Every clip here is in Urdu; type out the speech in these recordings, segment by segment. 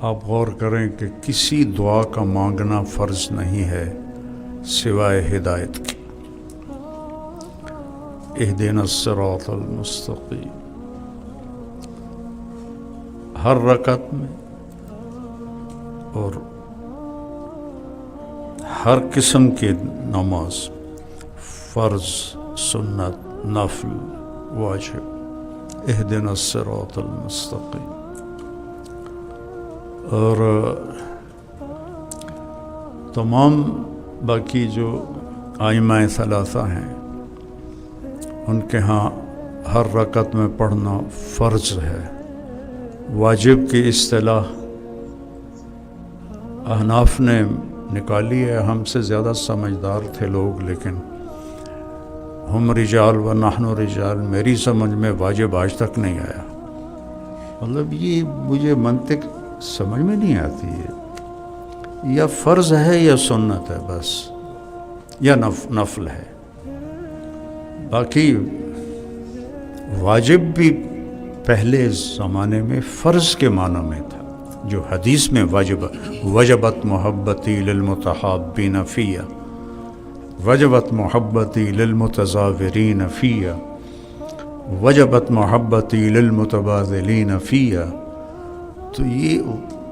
آپ غور کریں کہ کسی دعا کا مانگنا فرض نہیں ہے سوائے ہدایت کے۔ اہدنا الصراط المستقیم، ہر رکعت میں اور ہر قسم کی نماز، فرض، سنت، نفل، واجب، اہدنا الصراط المستقیم۔ اور تمام باقی جو ائمہ ثلاثہ ہیں ان کے ہاں ہر رکعت میں پڑھنا فرض ہے۔ واجب کی اصطلاح احناف نے نکالی ہے، ہم سے زیادہ سمجھدار تھے لوگ، لیکن ہم رجال و نحن رجال، میری سمجھ میں واجب آج تک نہیں آیا۔ مطلب یہ مجھے منطق سمجھ میں نہیں آتی ہے، یا فرض ہے یا سنت ہے بس، یا نفل ہے۔ باقی واجب بھی پہلے زمانے میں فرض کے معنی میں تھا، جو حدیث میں وجبت محبتی للمتحابین فیہ، وجبت محبتی للمتزاورین فیہ، وجبت محبتی للمتبادلین فیہ۔ تو یہ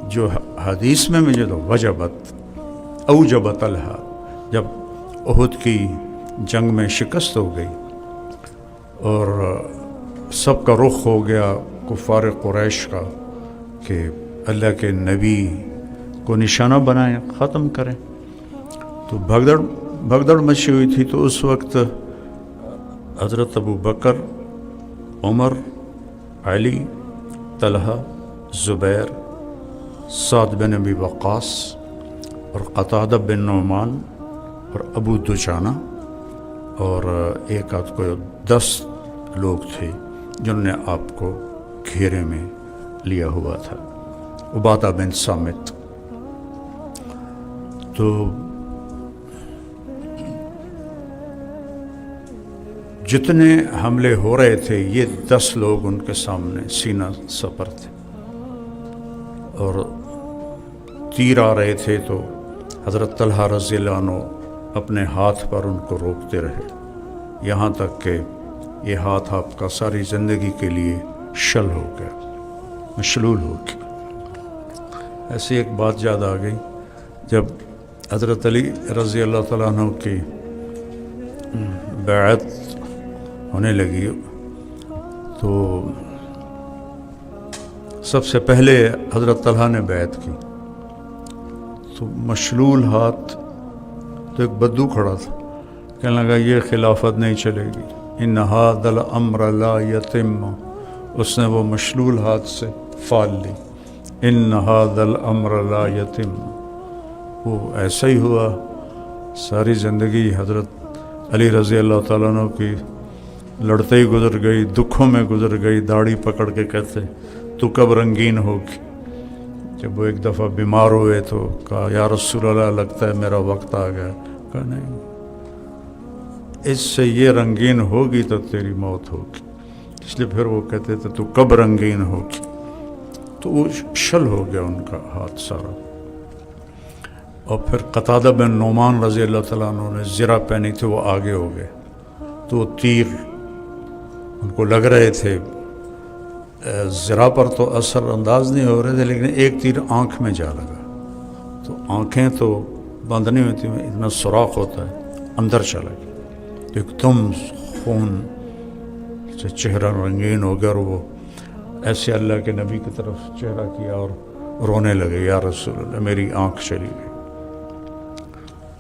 جو حدیث میں مجھے تو وجبت اوجبت الہا، جب احد کی جنگ میں شکست ہو گئی اور سب کا رخ ہو گیا کفار قریش کا کہ اللہ کے نبی کو نشانہ بنائیں، ختم کریں، تو بھگدڑ مچی ہوئی تھی۔ تو اس وقت حضرت ابو بکر، عمر، علی، طلحہ، زبیر، سعد بن ابی وقاص اور قتادہ بن نعمان اور ابو دجانہ اور ایک آدھ کو 10 لوگ تھے جنہوں نے آپ کو گھیرے میں لیا ہوا تھا، عبادہ بن صامت۔ تو جتنے حملے ہو رہے تھے یہ 10 لوگ ان کے سامنے سینہ سپر تھے، اور تیر آ رہے تھے تو حضرت طلحہ رضی اللہ عنہ اپنے ہاتھ پر ان کو روکتے رہے، یہاں تک کہ یہ ہاتھ آپ کا ساری زندگی کے لیے شل ہو گیا، مشلول ہو گیا۔ ایسی ایک بات یاد آ گئی، جب حضرت علی رضی اللہ تعالیٰ عنہ کی بیعت ہونے لگی تو سب سے پہلے حضرت طلحہ نے بیعت کی، تو مشلول ہاتھ، تو ایک بدو کھڑا تھا، کہنے لگا یہ خلافت نہیں چلے گی، ان ھذا الامر لا یتم، اس نے وہ مشلول ہاتھ سے فال لی، ان ھذا الامر لا یتم۔ وہ ایسا ہی ہوا، ساری زندگی حضرت علی رضی اللہ تعالیٰ عنہ کی لڑتے ہی گزر گئی، دکھوں میں گزر گئی، داڑھی پکڑ کے کہتے تو کب رنگین ہوگی۔ جب وہ ایک دفعہ بیمار ہوئے تو کہا یا رسول اللہ لگتا ہے میرا وقت آ گیا، کہا نہیں، اس سے یہ رنگین ہوگی تو تیری موت ہوگی، اس لیے پھر وہ کہتے تھے تو کب رنگین ہوگی۔ تو وہ شل ہو گیا ان کا ہاتھ سارا۔ اور پھر قتادہ بن نعمان رضی اللہ تعالیٰ عنہ نے زرہ پہنی تھی، وہ آگے ہو گئے، تو وہ تیر ان کو لگ رہے تھے، زرہ پر تو اثر انداز نہیں ہو رہے تھے، لیکن ایک تیر آنکھ میں جا لگا، تو آنکھیں تو بند نہیں ہوتی، اتنا سوراخ ہوتا ہے، اندر چلا گیا، ایک دم خون سے چہرہ رنگین ہو گیا، اور وہ ایسے اللہ کے نبی کی طرف چہرہ کیا اور رونے لگے، یا رسول اللہ میری آنکھ چلی گئی۔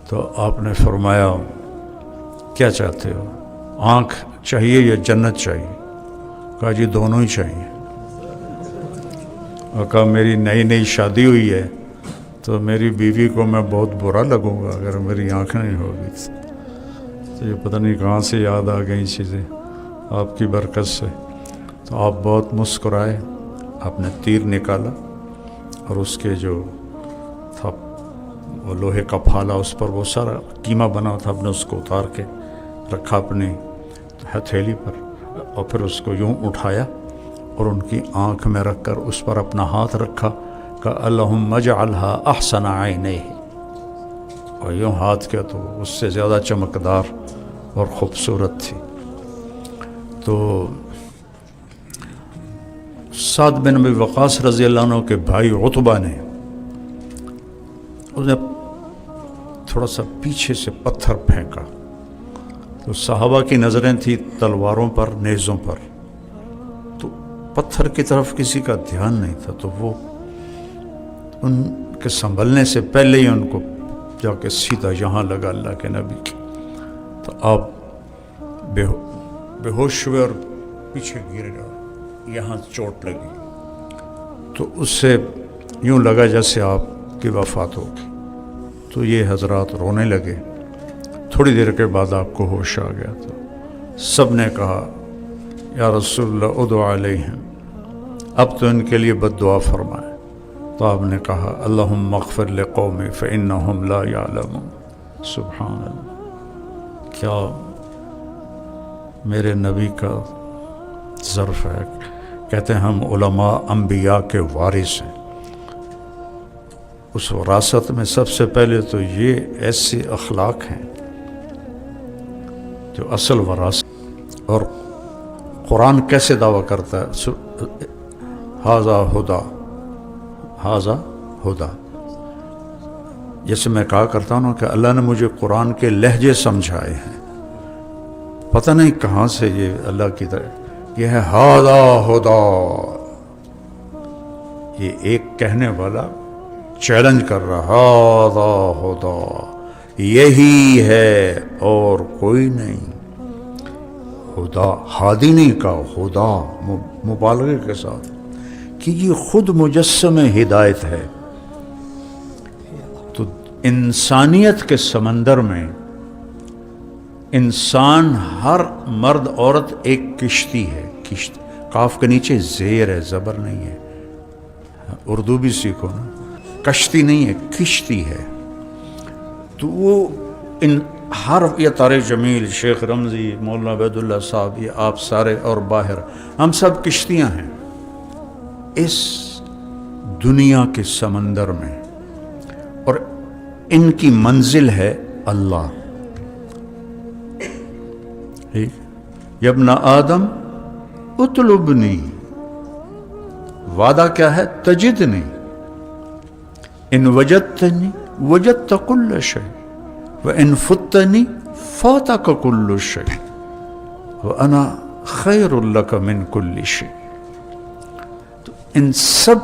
تو آپ نے فرمایا کیا چاہتے ہو، آنکھ چاہیے یا جنت چاہیے؟ کہا جی دونوں ہی چاہیے۔ اور کہا میری نئی نئی شادی ہوئی ہے تو میری بیوی کو میں بہت برا لگوں گا اگر میری آنکھ نہیں ہوگی۔ تو یہ پتہ نہیں کہاں سے یاد آ گئی چیزیں آپ کی برکت سے۔ تو آپ بہت مسکرائے، آپ نے تیر نکالا اور اس کے جو تھا وہ لوہے کا پھالا، اس پر وہ سارا قیمہ بنا تھا، آپ نے اس کو اتار کے رکھا اپنی ہتھیلی پر، اور پھر اس کو یوں اٹھایا اور ان کی آنکھ میں رکھ کر اس پر اپنا ہاتھ رکھا، کہ اللہم اجعلھا احسن عینیہ، اور یوں ہاتھ کیا تو اس سے زیادہ چمکدار اور خوبصورت تھی۔ تو سعد بن ابی وقاص رضی اللہ عنہ کے بھائی عتبہ نے انہیں تھوڑا سا پیچھے سے پتھر پھینکا، تو صحابہ کی نظریں تھیں تلواروں پر، نیزوں پر، تو پتھر کی طرف کسی کا دھیان نہیں تھا، تو وہ ان کے سنبھلنے سے پہلے ہی ان کو جا کے سیدھا یہاں لگا اللہ کے نبی کی، تو آپ بے ہوش ہوئے اور پیچھے گر گئے، یہاں چوٹ لگی، تو اس سے یوں لگا جیسے آپ کی وفات ہوگی۔ تو یہ حضرات رونے لگے۔ تھوڑی دیر کے بعد آپ کو ہوش آ گیا، تو سب نے کہا یا رسول اللہ ادعو علیہم، اب تو ان کے لیے بد دعا فرمائے۔ تو آپ نے کہا اللہم اغفر لقومی فإنہم لا یعلمون۔ سبحان اللہ، کیا میرے نبی کا ظرف ہے۔ کہتے ہیں ہم علماء انبیاء کے وارث ہیں، اس وراثت میں سب سے پہلے تو یہ ایسے اخلاق ہیں جو اصل وراثت۔ اور قرآن کیسے دعویٰ کرتا ہے، ھذا ھدی، ھذا ھدی، جیسے میں کہا کرتا ہوں کہ اللہ نے مجھے قرآن کے لہجے سمجھائے ہیں، پتہ نہیں کہاں سے یہ اللہ کی طرف، یہ ہے ھذا ھدی۔ یہ ایک کہنے والا چیلنج کر رہا، ھذا ھدی، یہی ہے اور کوئی نہیں۔ خدا ہادی نہیں کہا، خدا مبالغے کے ساتھ، کہ یہ خود مجسم ہدایت ہے۔ تو انسانیت کے سمندر میں انسان، ہر مرد عورت ایک کشتی ہے، کشتی، قاف کے نیچے زیر ہے، زبر نہیں ہے، اردو بھی سیکھو نا، کشتی نہیں ہے، کشتی ہے۔ تو وہ ہر، یہ طارق جمیل، شیخ رمزی، مولانا عبید اللہ صاحب، یہ آپ سارے اور باہر، ہم سب کشتیاں ہیں اس دنیا کے سمندر میں، اور ان کی منزل ہے اللہ۔ یا ابن آدم اطلبنی، وعدہ کیا ہے، تجدنی، ان وجدتنی وجدت کل شیء، وَإِن فُتَّنِي فَاتَكَ كُلُّ شَيْءٍ وَأَنَا خَيْرٌ لَكَ مِن كُلِّ شَيْءٍ۔ تو ان سب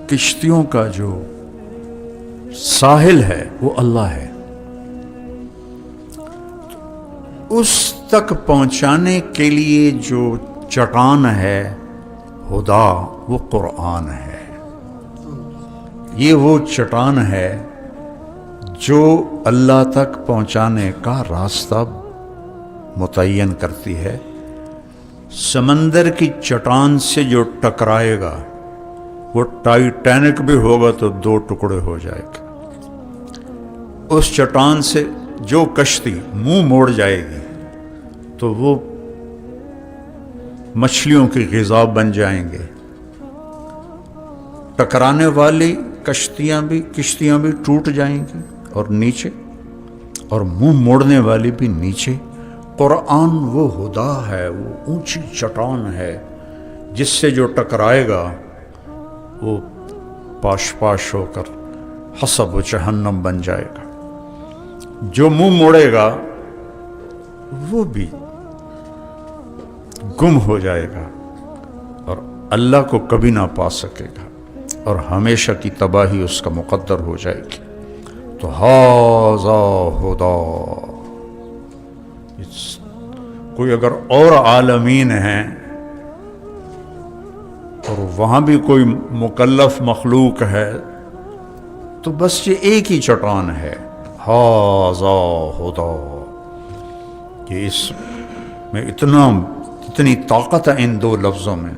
کشتیوں کا جو ساحل ہے وہ اللہ ہے، اس تک پہنچانے کے لیے جو چٹان ہے ہدا، وہ قرآن ہے۔ یہ وہ چٹان ہے جو اللہ تک پہنچانے کا راستہ متعین کرتی ہے۔ سمندر کی چٹان سے جو ٹکرائے گا وہ ٹائٹینک بھی ہوگا تو 2 ٹکڑے ہو جائے گا۔ اس چٹان سے جو کشتی منہ موڑ جائے گی تو وہ مچھلیوں کی غذا بن جائیں گے۔ ٹکرانے والی کشتیاں بھی ٹوٹ جائیں گی اور نیچے، اور منہ موڑنے والی بھی نیچے۔ قرآن وہ ہدا ہے، وہ اونچی چٹان ہے جس سے جو ٹکرائے گا وہ پاش پاش ہو کر حسب و جہنم بن جائے گا، جو منہ موڑے گا وہ بھی گم ہو جائے گا اور اللہ کو کبھی نہ پا سکے گا، اور ہمیشہ کی تباہی اس کا مقدر ہو جائے گی۔ تو ھذا ھدی۔ کوئی اگر اور عالمین ہیں اور وہاں بھی کوئی مکلف مخلوق ہے تو بس یہ ایک ہی چٹان ہے، ھذا ھدی۔ کہ اس میں اتنی طاقت ہے ان 2 لفظوں میں۔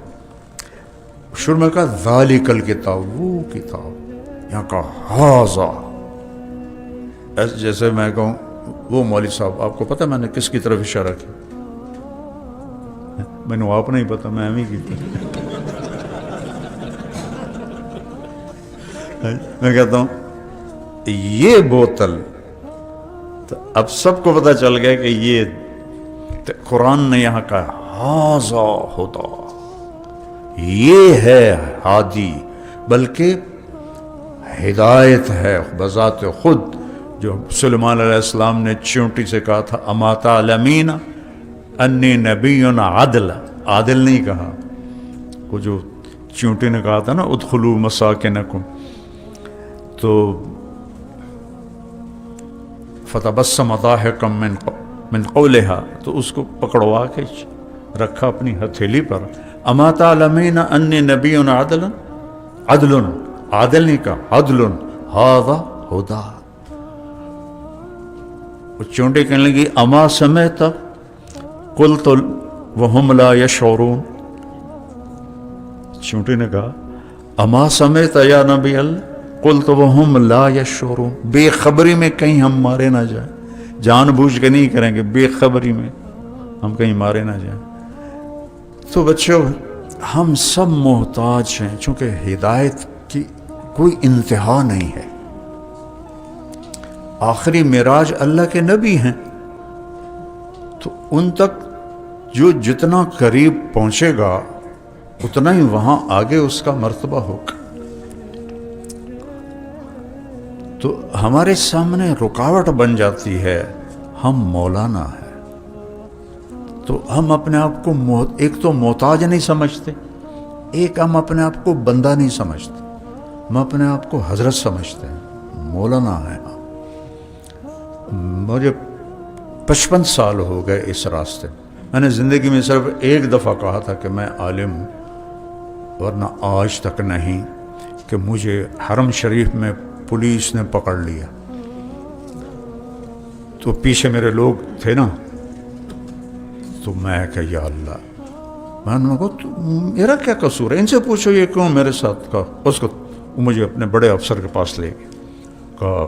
شروع میں کہا ذالک الکتاب، وہ کتاب، یہاں کہا ھذا۔ ایسے جیسے میں کہوں وہ مولوی صاحب، آپ کو پتہ میں نے کس کی طرف اشارہ کیا؟ میں نے آپ نہیں پتا، میں ہی کی تھی۔ میں کہتا ہوں یہ بوتل، تو اب سب کو پتہ چل گیا کہ یہ قرآن نے یہاں کہا ھذا ھدی، یہ ہے ہادی، بلکہ ہدایت ہے بذات خود. جو سلیمان علیہ السلام نے چونٹی سے کہا تھا اما تعلمین انی نبی عدل، عادل نہیں کہا. وہ جو چونٹی نے کہا تھا نا ادخلوا مساکنکم، تو فتبسم ضاحکا من قولها، تو اس کو پکڑوا کے رکھا اپنی ہتھیلی پر. اما تعلمین انی نبی عدل، عدل، عادل نہیں کہا، عدل ھذا ھدی. وہ چونٹی کہنے لگی اما سمعت قلت وهم لا يشعرون. چونٹی نے کہا اما سمعت یا نبی اللہ قلت وهم لا يشعرون، بے خبری میں کہیں ہم مارے نہ جائیں، جان بوجھ کے نہیں کریں گے، بے خبری میں ہم کہیں مارے نہ جائیں. تو بچوں ہم سب محتاج ہیں، چونکہ ہدایت کی کوئی انتہا نہیں ہے. آخری معراج اللہ کے نبی ہیں، تو ان تک جو جتنا قریب پہنچے گا اتنا ہی وہاں آگے اس کا مرتبہ ہوگا. تو ہمارے سامنے رکاوٹ بن جاتی ہے ہم مولانا ہیں، تو ہم اپنے آپ کو ایک تو محتاج نہیں سمجھتے، ایک ہم اپنے آپ کو بندہ نہیں سمجھتے، ہم اپنے آپ کو حضرت سمجھتے ہیں، مولانا ہیں. مجھے 55 سال ہو گئے اس راستے. میں نے زندگی میں صرف ایک دفعہ کہا تھا کہ میں عالم ہوں، ورنہ آج تک نہیں. کہ مجھے حرم شریف میں پولیس نے پکڑ لیا، تو پیچھے میرے لوگ تھے نا، تو میں کہ یا اللہ، میں نے کہا میرا کیا قصور ہے، ان سے پوچھو یہ کیوں میرے ساتھ. کہا اس کو مجھے اپنے بڑے افسر کے پاس لے گئے، کہا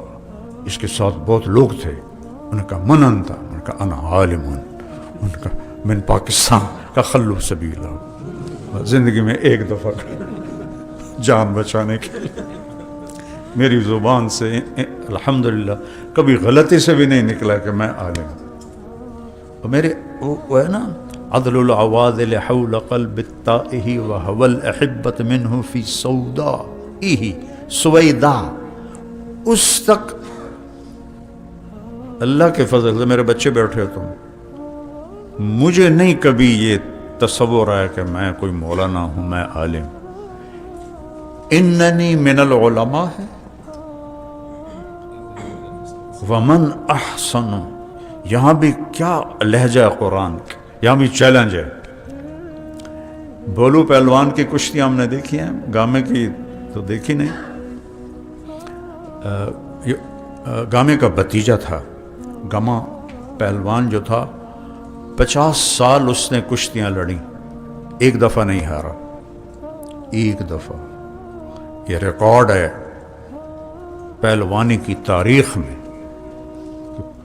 اس کے ساتھ بہت لوگ تھے. انہوں نے کہا من انت؟ انہوں نے کہا انا عالم. انہوں نے کہا من پاکستان. کا خلو سبیلا. زندگی میں ایک دفعہ جان بچانے کے لیے میری زبان سے الحمدللہ کبھی غلطی سے بھی نہیں نکلا کہ میں عالم ہوں. اور میرے وہ ہے نا عدل العوادل حول قلب التائہ وهو الاحبت منہ فی سودائہ سویدا، اس تک اللہ کے فضل سے میرے بچے بیٹھے ہو تم، مجھے نہیں کبھی یہ تصور آیا کہ میں کوئی مولانا ہوں، میں عالم. اننی من العلماء ہے ومن احسن. یہاں بھی کیا لہجہ ہے قرآن کا، یہاں بھی چیلنج ہے. بولو پہلوان کی کشتیاں ہم نے دیکھی ہیں، گامے کی تو دیکھی نہیں. گامے کا بھتیجا تھا، گما پہلوان جو تھا 50 سال اس نے کشتیاں لڑیں، ایک دفعہ نہیں ہارا، ایک دفعہ. یہ ریکارڈ ہے پہلوانی کی تاریخ میں،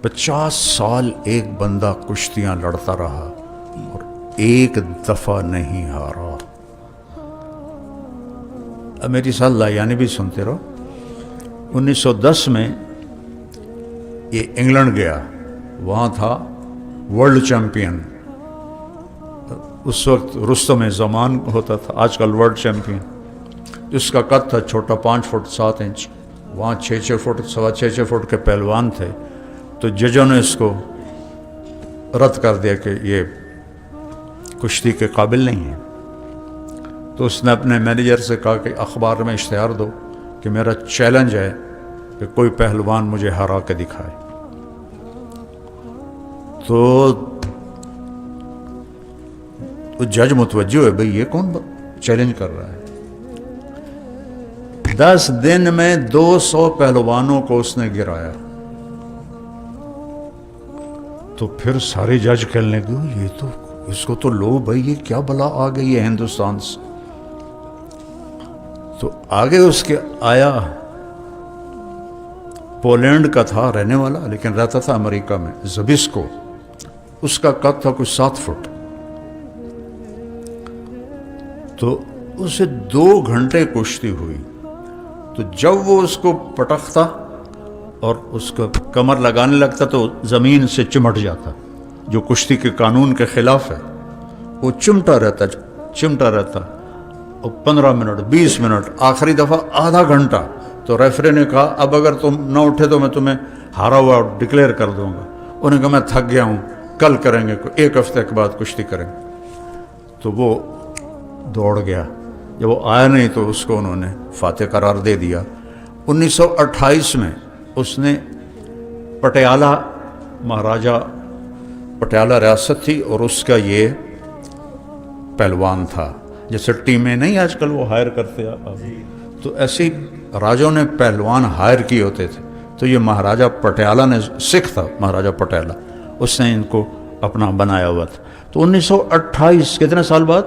50 سال ایک بندہ کشتیاں لڑتا رہا اور ایک دفعہ نہیں ہارا. اب میری سال لایانی بھی سنتے رہو. 1910 میں یہ انگلینڈ گیا، وہاں تھا ورلڈ چیمپئن. اس وقت رستم زمان ہوتا تھا، آج کل ورلڈ چیمپئن. اس کا قد تھا چھوٹا 5 فٹ 7 انچ، وہاں 6 فٹ 6.25 فٹ کے پہلوان تھے. تو ججوں نے اس کو رد کر دیا کہ یہ کشتی کے قابل نہیں ہے. تو اس نے اپنے مینیجر سے کہا کہ اخبار میں اشتہار دو کہ میرا چیلنج ہے کہ کوئی پہلوان مجھے ہرا کے دکھائے. تو جج متوجہ ہے بھئی یہ کون چیلنج کر رہا ہے. 10 دن میں 200 پہلوانوں کو اس نے گرایا. تو پھر سارے جج کہنے لگے یہ تو اس کو تو لو بھائی یہ کیا بلا آ گئی ہے ہندوستان سے. تو آگے اس کے آیا، پولینڈ کا تھا رہنے والا لیکن رہتا تھا امریکہ میں، زبسکو. اس کا قد تھا کچھ 7 فٹ. تو اسے 2 گھنٹے کشتی ہوئی تو جب وہ اس کو پٹکتا اور اس کو کمر لگانے لگتا تو زمین سے چمٹ جاتا، جو کشتی کے قانون کے خلاف ہے۔ وہ چمٹا رہتا اور 15 منٹ 20 منٹ، آخری دفعہ آدھا گھنٹہ، تو ریفری نے کہا اب اگر تم نہ اٹھے تو میں تمہیں ہارا ہوا ڈکلیئر کر دوں گا۔ انہوں نے کہا میں تھک گیا ہوں، کل کریں گے، 1 ہفتے کے بعد کشتی کریں گے۔ تو وہ دوڑ گیا، جب وہ آیا نہیں تو اس کو انہوں نے فاتح قرار دے دیا۔ 1928 میں اس نے پٹیالہ، مہاراجہ پٹیالہ ریاست تھی اور اس کا یہ پہلوان تھا، جیسے ٹیمیں نہیں آج کل وہ ہائر کرتے تو ایسی راجوں نے پہلوان ہائر کیے ہوتے تھے۔ تو یہ مہاراجہ پٹیالہ نے، سکھ تھا مہاراجہ پٹیالہ، اس نے ان کو اپنا بنایا ہوا تھا۔ تو 1928 کتنے سال بعد؟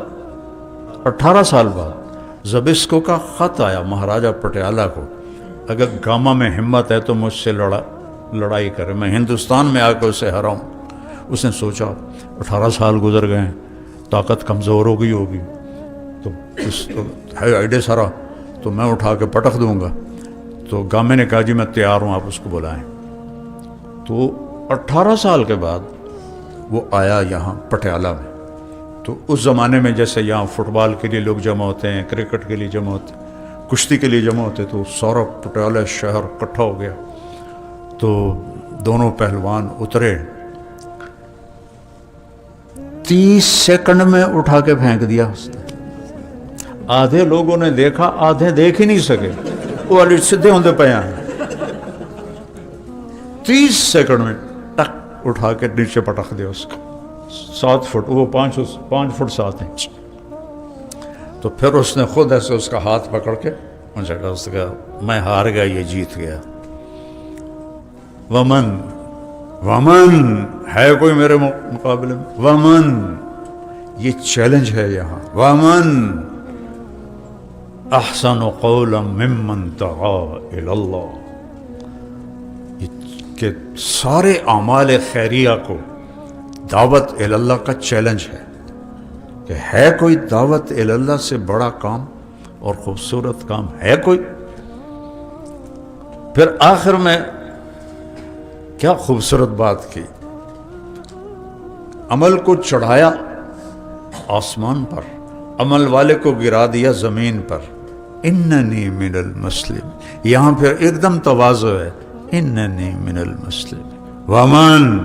18 سال بعد زبسکو کا خط آیا مہاراجہ پٹیالہ کو، اگر گاما میں ہمت ہے تو مجھ سے لڑائی کرے، میں ہندوستان میں آ کے اسے ہراؤں۔ اس نے سوچا 18 سال گزر گئے ہیں، طاقت کمزور ہو گئی ہوگی، تو اس ہے آئیڈے سارا، تو میں اٹھا کے پٹک دوں گا۔ تو گامے نے کہا جی میں تیار ہوں، آپ اس کو بلائیں۔ تو 18 سال کے بعد وہ آیا یہاں پٹیالہ میں۔ تو اس زمانے میں جیسے یہاں فٹ بال کے لیے لوگ جمع ہوتے ہیں، کرکٹ کے لیے جمع ہوتے ہیں، کشتی کے لیے جمع ہوتے، تو سارا پٹیالہ شہر اکٹھا ہو گیا۔ تو دونوں پہلوان اترے، 30 سیکنڈ میں اٹھا کے پھینک دیا اس نے۔ آدھے لوگوں نے دیکھا، آدھے دیکھ ہی نہیں سکے، وہ والی سدھے ہوندے پے ہیں۔ 30 سیکنڈ میں ٹک اٹھا کے نیچے پٹک دیا اس کو، 7 فٹ، وہ 5 فٹ 7 انچ۔ تو پھر اس نے خود ایسے اس کا ہاتھ پکڑ کے مجھے کہا، اس نے کہا میں ہار گیا، یہ جیت گیا۔ ومن ہے کوئی میرے مقابلے میں؟ ومن، یہ چیلنج ہے یہاں۔ ومن احسن قولا ممن دعا الی اللہ، کہ سارے اعمال خیریہ کو دعوت الی اللہ کا چیلنج ہے، کہ ہے کوئی دعوت الی اللہ سے بڑا کام اور خوبصورت کام ہے کوئی؟ پھر آخر میں کیا خوبصورت بات کی، عمل کو چڑھایا آسمان پر، عمل والے کو گرا دیا زمین پر۔ اننی من المسلم، یہاں پھر ایک دم تواضع ہے، اننی من المسلم۔ ومن،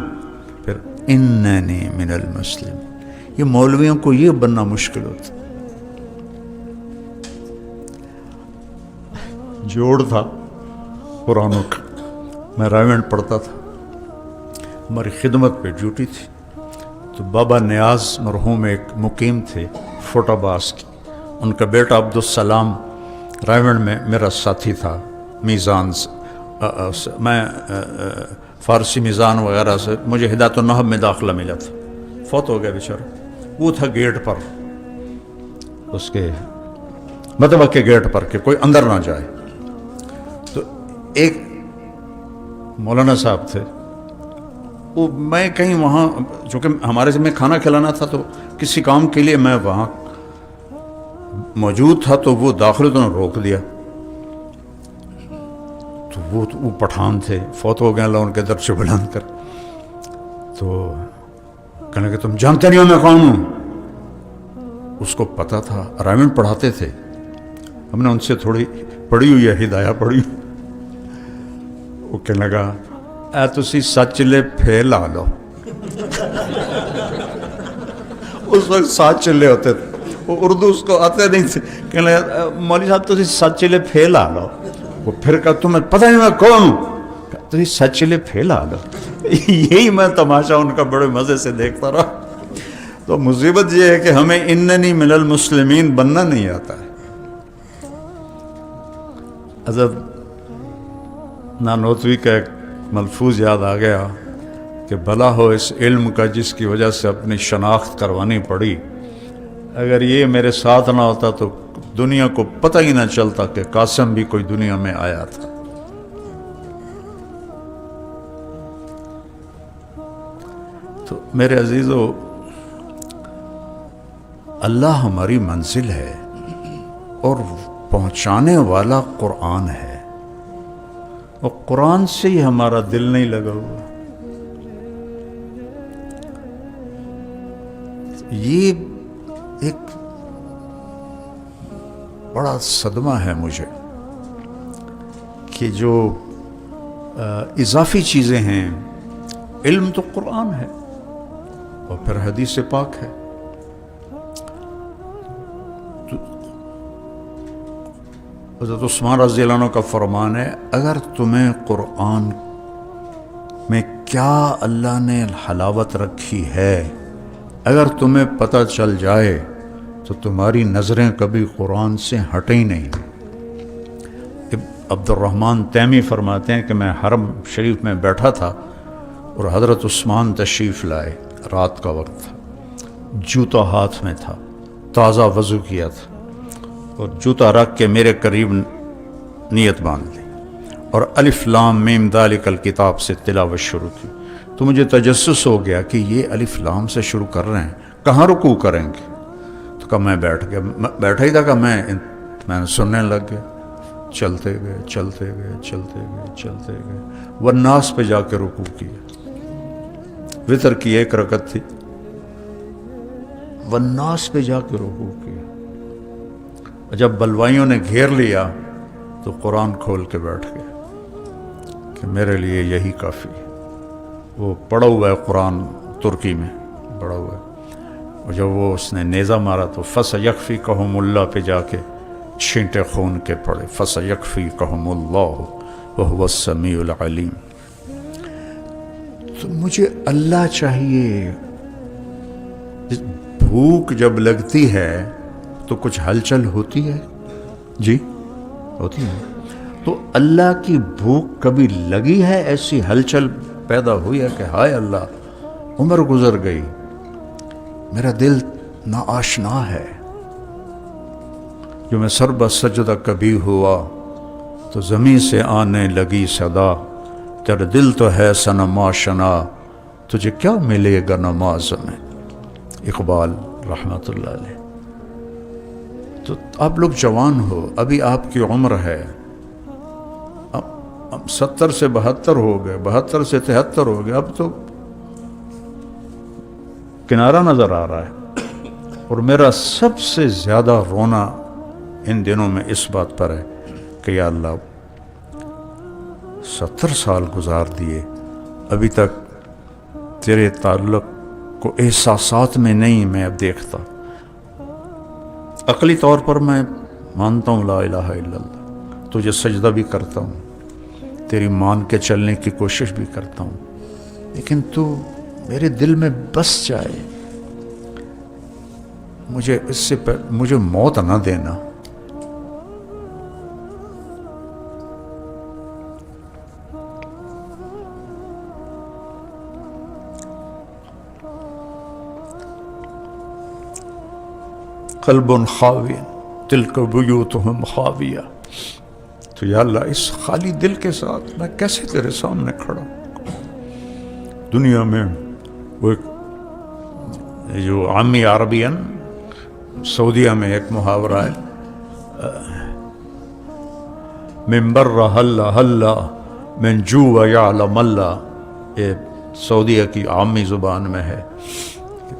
پھر اننی من المسلم۔ یہ مولویوں کو یہ بننا مشکل ہوتا۔ جوڑ تھا قرآنوں کا، میں رائمنڈ پڑھتا تھا، ہماری خدمت پہ ڈیوٹی تھی، تو بابا نیاز مرحوم ایک مقیم تھے فوٹ عباس کی، ان کا بیٹا عبدالسلام رائمنڈ میں میرا ساتھی تھا، میزان سے میں فارسی میزان وغیرہ سے مجھے ہدایت النحو میں داخلہ ملا تھا، فوت ہو گیا بیچارہ۔ وہ تھا گیٹ پر، اس کے مطبع کے گیٹ پر، کہ کوئی اندر نہ جائے۔ تو ایک مولانا صاحب تھے، وہ میں کہیں وہاں، چونکہ ہمارے سے میں کھانا کھلانا تھا تو کسی کام کے لیے میں وہاں موجود تھا، تو وہ داخل تو نے روک دیا۔ تو وہ پٹھان تھے، فوت ہو گئے اللہ ان کے در سے بلند کر۔ تو کہنے لگے تم جانتے نہیں ہو میں کون ہوں؟ اس کو پتا تھا، رائمنڈ پڑھاتے تھے، ہم نے ان سے تھوڑی پڑھی ہوئی ہے، ہدایہ پڑھی۔ وہ کہنے لگا اے تسی سچ لے پھر لا لو۔ اس وقت 7 چلے ہوتے تھے، وہ اردو اس کو آتے نہیں تھے، کہنے لگا مولوی صاحب تسی سچ لے پھر لا لو۔ وہ پھر کہا تمہیں پتہ نہیں میں کون ہوں؟ تسی سچ لے پھر لا لو۔ یہی میں تماشا ان کا بڑے مزے سے دیکھتا رہا۔ تو مصیبت یہ ہے کہ ہمیں اننی من المسلمین بننا نہیں آتا ہے۔ حضرت نانوتوی کا ایک ملفوظ یاد آ گیا کہ بھلا ہو اس علم کا جس کی وجہ سے اپنی شناخت کروانی پڑی، اگر یہ میرے ساتھ نہ ہوتا تو دنیا کو پتہ ہی نہ چلتا کہ قاسم بھی کوئی دنیا میں آیا تھا۔ تو میرے عزیزو، اللہ ہماری منزل ہے، اور پہنچانے والا قرآن ہے، اور قرآن سے ہی ہمارا دل نہیں لگا ہوا۔ یہ ایک بڑا صدمہ ہے مجھے کہ جو اضافی چیزیں ہیں، علم تو قرآن ہے اور پھر حدیث پاک ہے۔ حضرت عثمان رضی اللہ عنہ کا فرمان ہے، اگر تمہیں قرآن میں کیا اللہ نے حلاوت رکھی ہے اگر تمہیں پتہ چل جائے تو تمہاری نظریں کبھی قرآن سے ہٹیں ہی نہیں۔ عبد الرحمن تیمی فرماتے ہیں کہ میں حرم شریف میں بیٹھا تھا اور حضرت عثمان تشریف لائے، رات کا وقت تھا، جوتا ہاتھ میں تھا، تازہ وضو کیا تھا، اور جوتا رکھ کے میرے قریب نیت باندھ لی اور الف لام میم ذالک الکتاب سے تلاوت شروع کی۔ تو مجھے تجسس ہو گیا کہ یہ الف لام سے شروع کر رہے ہیں، کہاں رکوع کریں گے؟ تو کہا میں بیٹھ گیا، بیٹھا ہی تھا کہ میں نے سننے لگ گیا، چلتے گئے چلتے گئے چلتے گئے چلتے گئے، والناس پہ جا کے رکوع کیا، وتر کی ایک رکعت تھی، والناس پہ جا کے رکوع کیا۔ جب بلوائیوں نے گھیر لیا تو قرآن کھول کے بیٹھ گیا کہ میرے لیے یہی کافی ہے۔ وہ پڑھا ہوا ہے قرآن ترکی میں پڑھا ہوا ہے، اور جب وہ اس نے نیزہ مارا تو فَسَيَكْفِيكَهُمُ اللَّهُ پہ جا کے چھینٹے خون کے پڑے، فَسَيَكْفِيكَهُمُ اللَّهُ وَهُوَ السَّمِيعُ الْعَلِيمُ۔ تو مجھے اللہ چاہیے، بھوک جب لگتی ہے تو کچھ ہلچل ہوتی ہے، جی ہوتی ہے، تو اللہ کی بھوک کبھی لگی ہے، ایسی ہلچل پیدا ہوئی ہے کہ ہائے اللہ عمر گزر گئی، میرا دل ناآشنا ہے، جو میں سر بسجدہ کبھی ہوا تو زمین سے آنے لگی صدا، تیرا دل تو ہے صنم آشنا، تجھے کیا ملے گا نماز میں۔ اقبال رحمۃ اللہ علیہ۔ تو آپ لوگ جوان ہو، ابھی آپ کی عمر ہے، اب 70 سے 72 ہو گئے، 72 سے 73 ہو گئے، اب تو کنارہ نظر آ رہا ہے۔ اور میرا سب سے زیادہ رونا ان دنوں میں اس بات پر ہے کہ یا اللہ 70 سال گزار دیے، ابھی تک تیرے تعلق کو احساسات میں نہیں میں اب دیکھتا۔ عقلی طور پر میں مانتا ہوں لا الہ الا اللہ، تجھے سجدہ بھی کرتا ہوں، تیری مان کے چلنے کی کوشش بھی کرتا ہوں، لیکن تو میرے دل میں بس جائے، مجھے اس سے مجھے موت نہ دینا۔ قلب خاوی تلک بیوتہم خاویہ، تو یا اللہ اس خالی دل کے ساتھ میں کیسے تیرے سامنے کھڑا ہوں؟ دنیا میں وہ ایک جو عامی عربین سعودیہ میں ایک محاورہ ہے، من بر حل حل من جو یعلم اللہ، یہ سعودیہ کی عامی زبان میں ہے،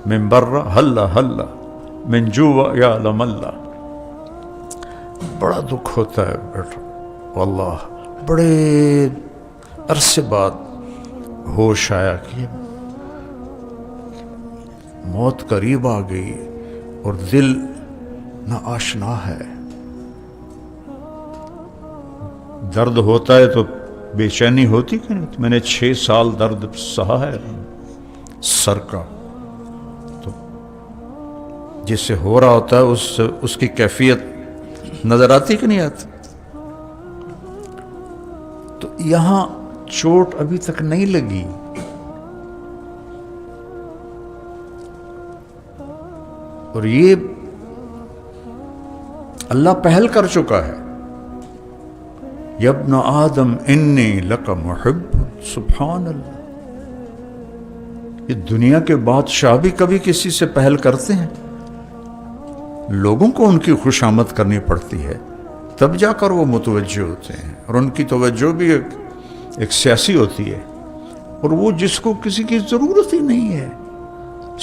من بر حل حل من جو یعلم اللہ۔ بڑا دکھ ہوتا ہے بیٹا واللہ، بڑے عرصے بعد ہوش آیا کہ موت قریب آ گئی اور دل ناآشنا ہے۔ درد ہوتا ہے تو بے چینی ہوتی کہ نہیں؟ میں نے 6 سال درد سہا ہے سر کا، تو جس سے ہو رہا ہوتا ہے اس کی کیفیت نظر آتی کہ نہیں آتی؟ تو یہاں چوٹ ابھی تک نہیں لگی، اور یہ اللہ پہل کر چکا ہے، یا ابن آدم انی لک محب، سبحان اللہ۔ یہ دنیا کے بادشاہ بھی کبھی کسی سے پہل کرتے ہیں، لوگوں کو ان کی خوش آمد کرنی پڑتی ہے، تب جا کر وہ متوجہ ہوتے ہیں، اور ان کی توجہ بھی ایک سیاسی ہوتی ہے، اور وہ جس کو کسی کی ضرورت ہی نہیں ہے.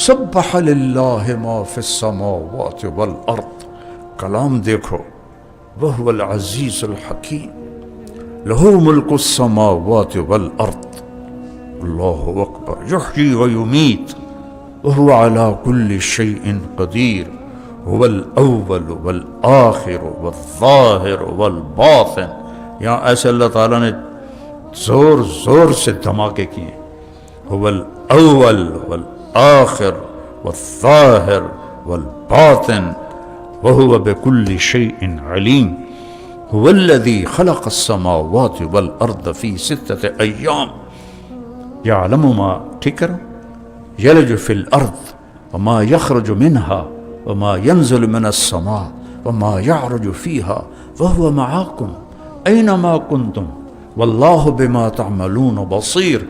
سبح للہ ما فی السماوات والارض، کلام دیکھو، وہو العزیز الحکیم، لہ ملک السماوات والارض، اللہ اکبر، یحیی ویمیت وہو علی کل شیء قدیر، هو الاول والآخر والظاہر والباطن. یہاں ایسے اللہ تعالیٰ نے زور زور سے دھماکے کیے. هو الاول والآخر والظاہر والباطن وهو بكل شيء عليم، هو الذي خلق السماوات والأرض في 6 أيام يعلم ما ٹھیک يلج في الأرض وما يخرج منها وما ينزل من السماء وما يعرج فيها وهو معكم أينما كنتم والله بما تعملون بصير،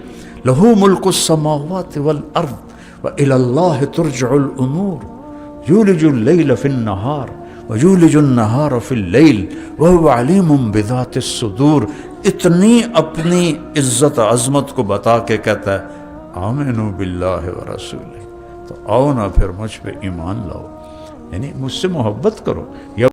له ملك السماوات والأرض وإلى الله ترجع الأمور، يولج الليل في النهار ويولج النهار في الليل وهو عليم بذات الصدور. اتنی اپنی عزت عظمت کو بتا کے کہتا ہے آمنوا باللہ ورسولہ، تو آؤ نا پھر مجھ پہ ایمان لاؤ، یعنی مجھ سے محبت کرو. یا